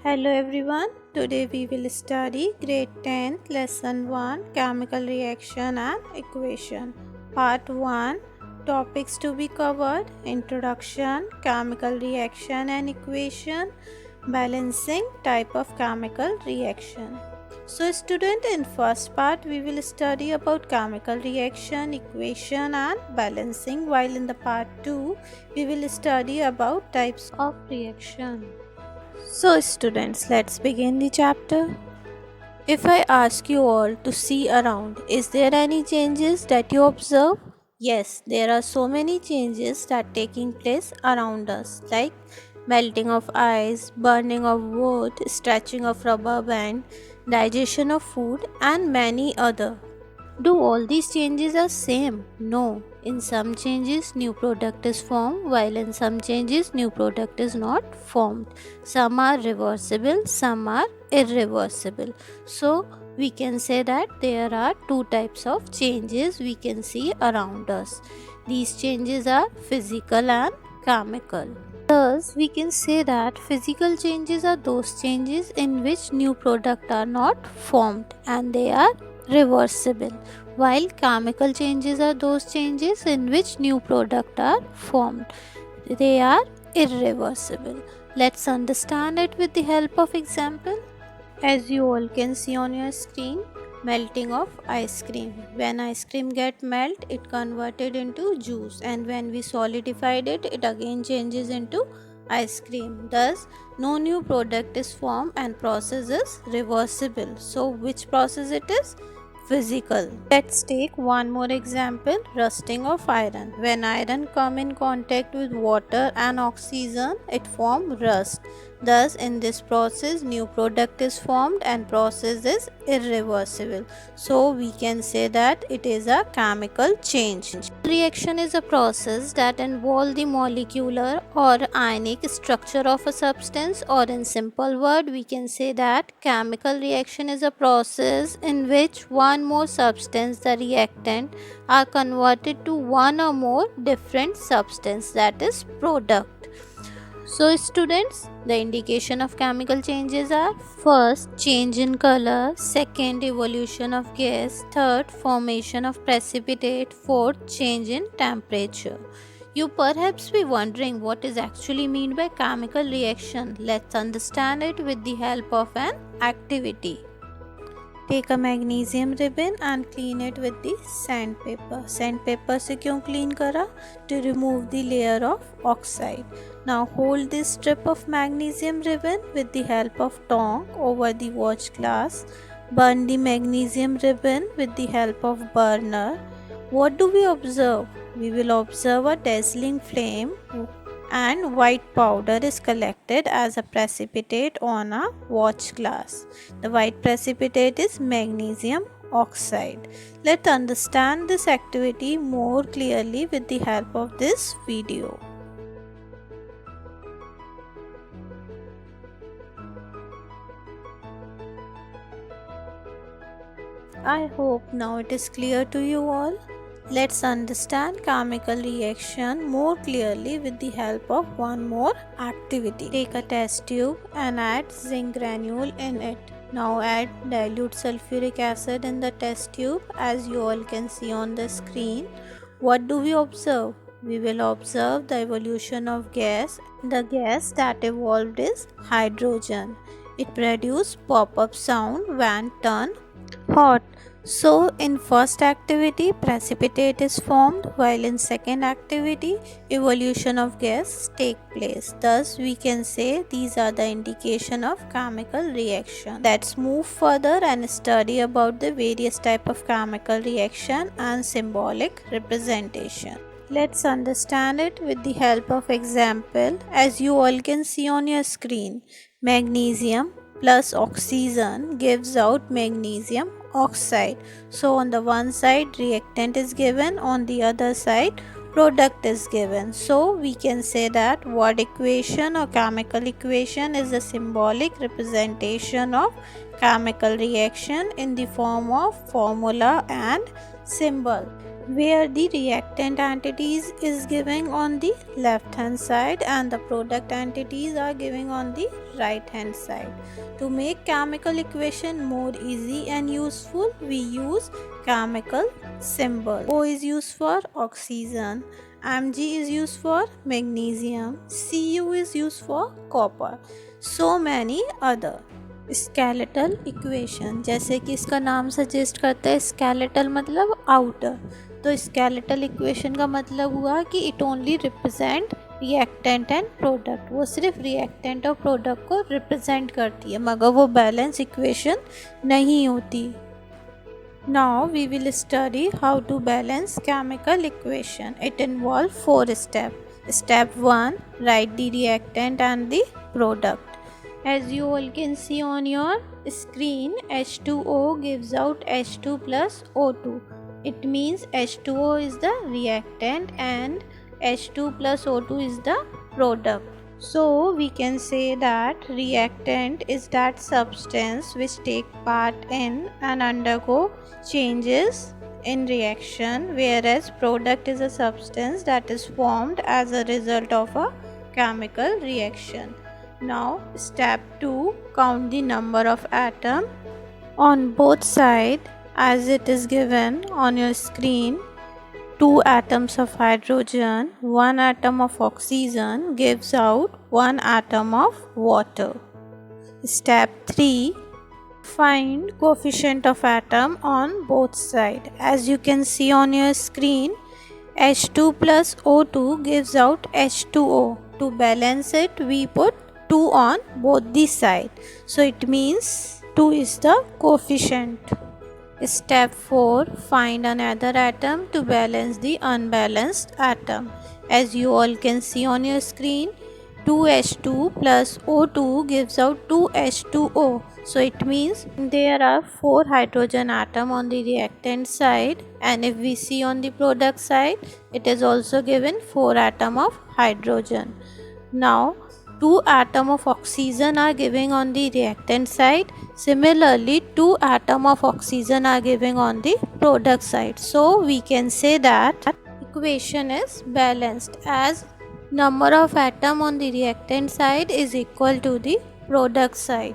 Hello everyone, today we will study grade 10th lesson 1 chemical reaction and equation. Part 1 topics to be covered: introduction, chemical reaction and equation, balancing type of chemical reaction. So student, in first part we will study about chemical reaction, equation and balancing, while in the part 2 we will study about types of reaction. So students, let's begin the chapter. If I ask you all to see around, is there any changes that you observe? Yes, there are so many changes that taking place around us, like melting of ice, burning of wood, stretching of rubber band, digestion of food and many other. Do all these changes are same? No. In some changes new product is formed, while in some changes new product is not formed. Some are reversible, some are irreversible. So we can say that there are two types of changes we can see around us. These changes are physical and chemical. Thus, we can say that physical changes are those changes in which new products are not formed and they are reversible, while chemical changes are those changes in which new products are formed. They are irreversible. Let's understand it with the help of example. As you all can see on your screen, melting of ice cream. When ice cream get melt, it converted into juice, and when we solidified it, it again changes into ice cream. Thus, no new product is formed and process is reversible. So, which process it is? Physical. Let's take one more example: rusting of iron. When iron come in contact with water and oxygen, it form rust. Thus, in this process, new product is formed and process is irreversible. So, we can say that it is a chemical change. Reaction is a process that involves the molecular or ionic structure of a substance, or in simple word, we can say that chemical reaction is a process in which one more substance, the reactant, are converted to one or more different substance, that is product. So students, the indication of chemical changes are: first, change in color; second, evolution of gas; third, formation of precipitate; fourth, change in temperature. You perhaps be wondering what is actually meant by chemical reaction. Let's understand it with the help of an activity. Take a magnesium ribbon and clean it with the sandpaper. Sandpaper से क्यों clean करा? To remove the layer of oxide. Now hold this strip of magnesium ribbon with the help of tongue over the watch glass. Burn the magnesium ribbon with the help of burner. What do we observe? We will observe a dazzling flame and white powder is collected as a precipitate on a watch glass. The white precipitate is magnesium oxide. Let's understand this activity more clearly with the help of this video. I hope now it is clear to you all. Let's understand chemical reaction more clearly with the help of one more activity. Take a test tube and add zinc granule in it. Now add dilute sulfuric acid in the test tube, as you all can see on the screen. What do we observe? We will observe the evolution of gas. The gas that evolved is hydrogen. It produces pop-up sound when turned hot. So in first activity precipitate is formed, while in second activity evolution of gas take place. Thus we can say these are the indication of chemical reaction. Let's move further and study about the various type of chemical reaction and symbolic representation. Let's understand it with the help of example. As you all can see on your screen, magnesium plus oxygen gives out magnesium oxide. So on the one side reactant is given, on the other side product is given. So we can say that word equation or chemical equation is a symbolic representation of chemical reaction in the form of formula and symbol. where the reactant entities is giving on the left hand side and the product entities are giving on the right hand side. To make chemical equation more easy and useful, we use chemical symbol. O is used for oxygen, Mg is used for magnesium, Cu is used for copper, so many other. Skeletal equation, जैसे कि इसका नाम suggest करता है skeletal मतलब outer, तो skeletal equation का मतलब हुआ कि it only represent reactant and product, वो सिर्फ रिएक्टेंट और प्रोडक्ट को रिप्रेजेंट करती है मगर वो बैलेंस इक्वेशन नहीं होती. Now we will study how to balance chemical equation. It involves 4 steps. Step 1, write the reactant and the product. As you all can see on your screen, H2O gives out H2 plus O2. It means H2O is the reactant and H2 plus O2 is the product. So we can say that reactant is that substance which take part in and undergo changes in reaction, whereas product is a substance that is formed as a result of a chemical reaction. Now step 2, count the number of atoms on both sides as it is given on your screen. 2 atoms of hydrogen, 1 atom of oxygen gives out 1 atom of water. Step 3, find coefficient of atom on both sides. As you can see on your screen, H2 plus O2 gives out H2O. To balance it, we put 2 on both the sides. So it means 2 is the coefficient. Step 4, find another atom to balance the unbalanced atom. As you all can see on your screen, 2H2 plus O2 gives out 2H2O. So it means there are 4 hydrogen atoms on the reactant side, and if we see on the product side, it is also given 4 atoms of hydrogen. Now 2 atoms of oxygen are giving on the reactant side. Similarly, 2 atoms of oxygen are giving on the product side. So we can say that equation is balanced as number of atoms on the reactant side is equal to the product side.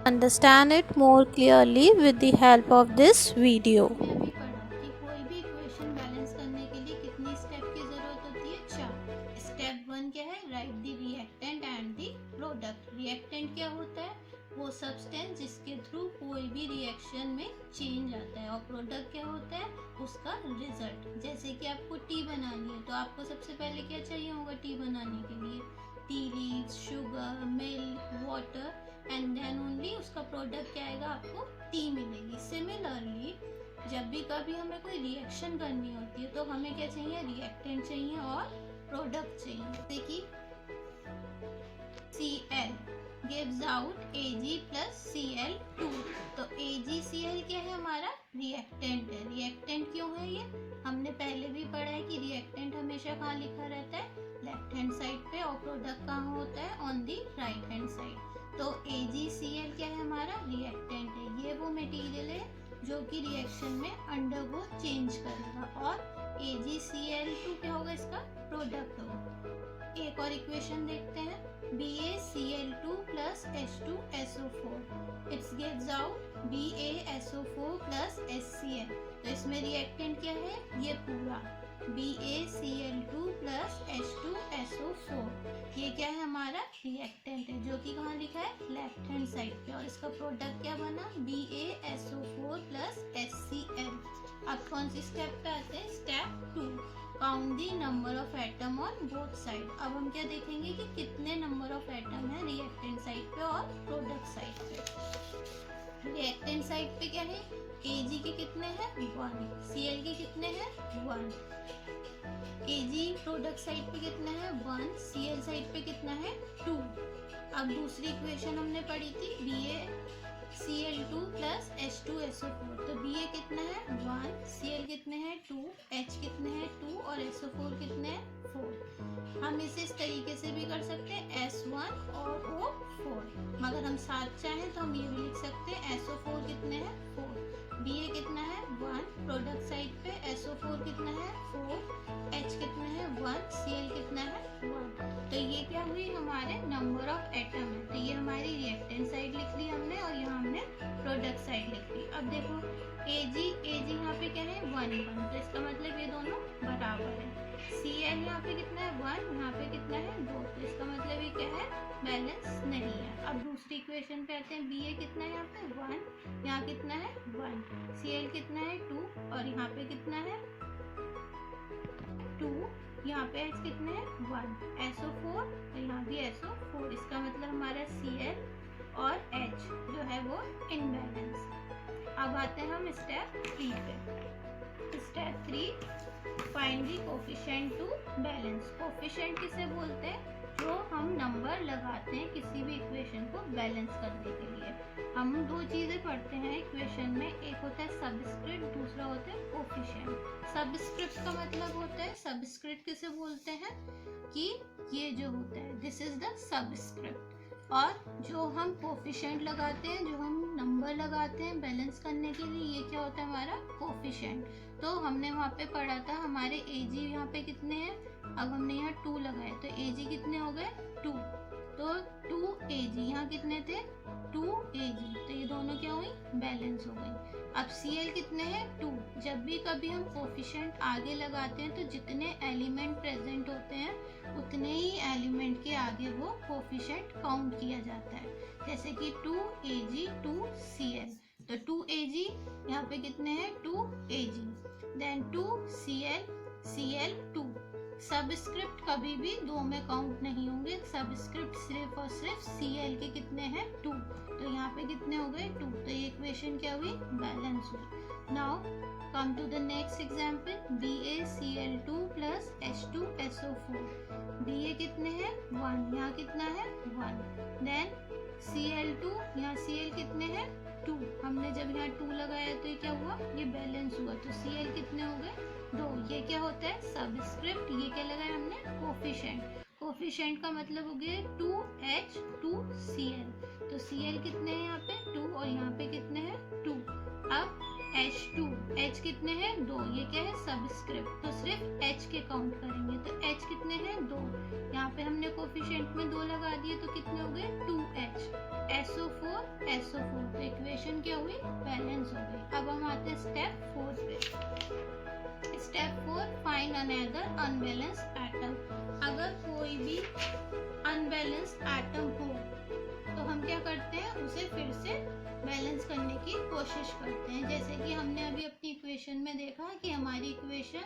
Understand it more clearly with the help of this video. कोई भी equation balance करने के लिए कितनी step की जरूरत होती है? 4. स्टेप 1 क्या है? Right the reactant and the product. Reactant क्या होता है? वो सब्सटेंस जिसके थ्रू कोई भी रिएक्शन में चेंज आता है, और प्रोडक्ट क्या होता है? उसका रिजल्ट. जैसे कि आपको टी बनानी है तो आपको सबसे पहले क्या चाहिए होगा टी बनाने के लिए? Tea leaves, sugar, milk, water, and then only उसका प्रोडक्ट क्या आएगा? आपको टी मिलेगी. सिमिलरली जब भी कभी हमें कोई रिएक्शन करनी होती है तो हमें क्या चाहिए? रिएक्टेंट चाहिए और प्रोडक्ट चाहिए. जैसे कि Cl gives out Ag plus Cl2. तो AgCl क्या है? हमारा रिएक्टेंट है. रिएक्टेंट क्यों है ये? हमने पहले भी पढ़ा है कि रिएक्टेंट हमेशा कहाँ लिखा रहता है? लेफ्ट हैंड साइड पे, और प्रोडक्ट कहाँ होता है? On the right hand side. तो AgCl क्या है? हमारा रिएक्टेंट है. ये वो मटेरियल है जो कि रिएक्शन में अंडरगो चेंज करेगा, और AgCl2 क्या होगा? इसका प्रोडक्ट होगा. एक और इक्वेशन देखते हैं. BaCl2 plus H2SO4. It gives out BaSO4 plus HCl. तो इसमें रिएक्टेंट क्या है? ये पूरा BaCl2 plus H2SO4. ये क्या है? हमारा रिएक्टेंट है जो कि कहाँ लिखा है? लेफ्ट हैंड साइड पे. और इसका प्रोडक्ट क्या बना? BaSO4 plus HCl. अब कौन सी स्टेप पे आते हैं? Step 2, count the number of atom on both side. अब हम क्या देखेंगे कि कितने नंबर ऑफ एटम है रिएक्टेंट साइड पे और प्रोडक्ट साइड पे. रिएक्टेंट साइड पे क्या है? Ag के कितने हैं? 1. Cl के कितने हैं? 1. Ag प्रोडक्ट साइड पे कितना है? 1. Cl साइड पे कितना है? 2. अब दूसरी इक्वेशन हमने पढ़ी थी BaCl2 plus H2SO4. तो Ba कितना है? 1. Cl कितने हैं? 2. H कितने हैं? 2. और SO4 कितने हैं? 4. हम इसे इस तरीके से भी कर सकते हैं S1 और O4, अगर हम साथ चाहें तो हम ये भी लिख सकते हैं SO4 कितने हैं 4, BA कितना है 1, प्रोडक्ट साइड पे SO4 कितना है 4, H कितना है 1, Cl कितना है 1। तो ये क्या हुई हमारे नंबर ऑफ एटम है। तो ये हमारी रिएक्टेंट साइड लिख ली हमने और यहाँ हमने प्रोडक्ट साइड लिख ली। अब देखो Ag यहाँ पे क्या है 1 1, तो इसका मतलब ये दोनों बराबर है। Cl यहाँ पे कितना है 1, यहाँ पे कितना है 2, तो इसका मतलब ये क्या है बैलेंस नहीं है। अब दूसरी इक्वेशन पे आते हैं। Ba कितना है यहाँ पे 1, यहाँ कितना है 1, Cl कितना है 2 और यहाँ पे कितना है 2, यहाँ पे H कितने हैं 1, SO4 और यहाँ भी SO4, इसका मतलब हमारा Cl और H जो है वो इनबैलेंस। अब आते हैं हम स्टेप 3 पे। Step 3, find the coefficient to balance. Coefficient किसे बोलते हैं? जो हम नंबर लगाते हैं किसी भी इक्वेशन को बैलेंस करने के लिए। हम दो चीज़ें पढ़ते हैं इक्वेशन में, एक होता है सबस्क्रिप्ट, दूसरा होता है कोफिशिएंट। सबस्क्रिप्ट का मतलब होता है, सबस्क्रिप्ट किसे बोलते हैं कि ये जो होता है दिस इज द सबस्क्रिप्ट, और जो हम कोफिशिएंट लगाते हैं, जो हम नंबर लगाते हैं बैलेंस करने के लिए, ये क्या होता है हमारा कोफिशिएंट। तो हमने वहाँ पे पढ़ा था हमारे Ag यहाँ पे कितने हैं, अब हमने यहाँ 2 लगाए तो Ag कितने हो गए 2, तो 2 Ag, यहाँ कितने थे 2 Ag, तो ये दोनों क्या हुई बैलेंस हो गई। अब Cl कितने हैं 2, जब भी कभी हम कोफिशिएंट आगे लगाते हैं तो जितने एलिमेंट प्रेजेंट होते हैं उतने ही एलिमेंट के आगे वो कोफिशिएंट काउंट किया जाता है। जैसे कि 2 Ag 2 Cl, तो 2 Ag यहाँ पे कितने हैं 2 Ag, देन 2 Cl Cl 2। सबस्क्रिप्ट कभी भी 2 में काउंट नहीं होंगे, सबस्क्रिप्ट सिर्फ और सिर्फ Cl के कितने हैं 2, तो यहाँ पे कितने हो गए 2, तो ये इक्वेशन क्या हुई बैलेंस हुई। Now come to the next example, BaCl2 plus H2SO4। Ba कितने हैं 1, यहाँ कितना है 1, देन Cl2, यहाँ Cl कितने हैं 2, हमने जब यहाँ 2 लगाया तो ये क्या हुआ ये बैलेंस हुआ, तो Cl कितने हो गए 2। ये क्या होता है सबस्क्रिप्ट, ये क्या लगाया हमने कोफिशिएंट। कोफिशिएंट का मतलब हो गया 2H 2Cl, तो Cl कितने हैं यहाँ पे 2 और यहाँ पे कितने हैं 2। अब H2, H कितने हैं 2, ये क्या है सबस्क्रिप्ट, तो सिर्फ H के काउंट करेंगे, तो H कितने हैं 2, यहाँ पे हमने कोफिशिएंट में 2 लगा दिए तो कितने हो गए 2H, SO4 तो इक्वेशन क्या हुई बैलेंस हो गई। अब हम आते हैं स्टेप 4 पे। Step 4, find another unbalanced atom. अगर कोई भी अनबैलेंस्ड एटम हो तो हम क्या करते हैं उसे फिर से बैलेंस करने की कोशिश करते हैं। जैसे कि हमने अभी अपनी इक्वेशन में देखा कि हमारी इक्वेशन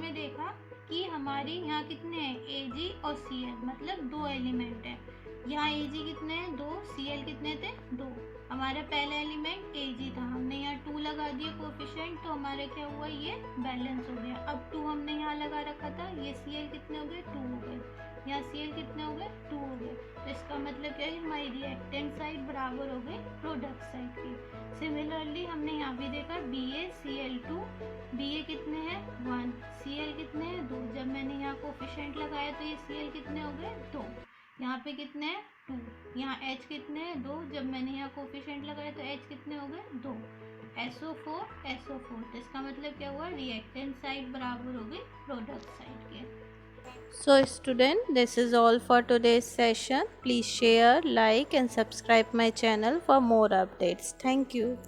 में देखा कि हमारी यहाँ कितने हैं Ag और Cl, मतलब 2 एलिमेंट है। यहाँ Ag कितने हैं 2, Cl कितने थे 2। हमारा पहला एलिमेंट Ag था, हमने यहाँ 2 लगा दिया कोफिशिएंट, तो हमारा क्या हुआ ये बैलेंस हो गया। अब 2 हमने यहाँ लगा रखा था, ये Cl कितने हो गए 2 हो गए, यहाँ Cl कितने हो गए 2 हो गए, तो इसका मतलब क्या है हमारी रिएक्टेंट साइड बराबर हो गई प्रोडक्ट साइड की। सिमिलरली हमने यहाँ भी देखा BaCl2, Ba कितने हैं 1, Cl कितने हैं 2, जब मैंने यहाँ कोफिशिएंट लगाया तो ये Cl कितने हो गए 2, यहाँ पे कितने हैं 2, यहाँ H कितने हैं 2, जब मैंने यहाँ कोफिशिएंट लगाया तो H कितने हो गए 2, SO4 तो इसका मतलब क्या हुआ रिएक्टेंट साइड बराबर हो गई प्रोडक्ट साइड के। So student, this is all for today's session. Please share, like and subscribe my channel for more updates. Thank you.